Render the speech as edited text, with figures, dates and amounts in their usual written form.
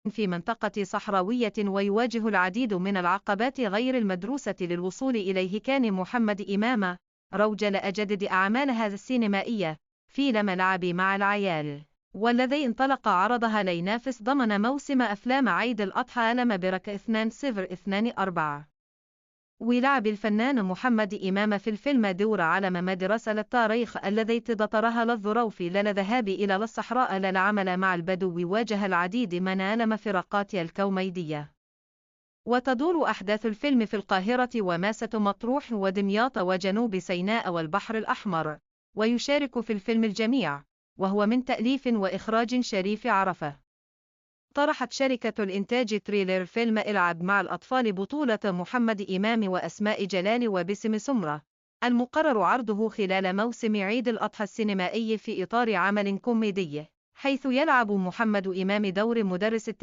في منطقة صحراوية ويواجه العديد من العقبات غير المدروسة للوصول إليه. كان محمد إمام روج لأجدد أعمالها السينمائية فيلم لعبي مع العيال، والذي انطلق عرضها لينافس ضمن موسم أفلام عيد الأضحى لم برك 2024. ولعب الفنان محمد إمام في الفيلم دور على مدرسة التاريخ الذي تضطرها للظروف للذهاب إلى الصحراء للعمل مع البدو. واجه العديد من المفرقات الكوميدية، وتدور أحداث الفيلم في القاهرة وماسة مطروح ودمياط وجنوب سيناء والبحر الأحمر. ويشارك في الفيلم الجميع، وهو من تأليف وإخراج شريف عرفة. طرحت شركة الإنتاج تريلر فيلم العب مع الأطفال بطولة محمد إمام وأسماء جلال وباسم سمرة، المقرر عرضه خلال موسم عيد الأضحى السينمائي في إطار عمل كوميدي، حيث يلعب محمد إمام دور مدرس التاريخ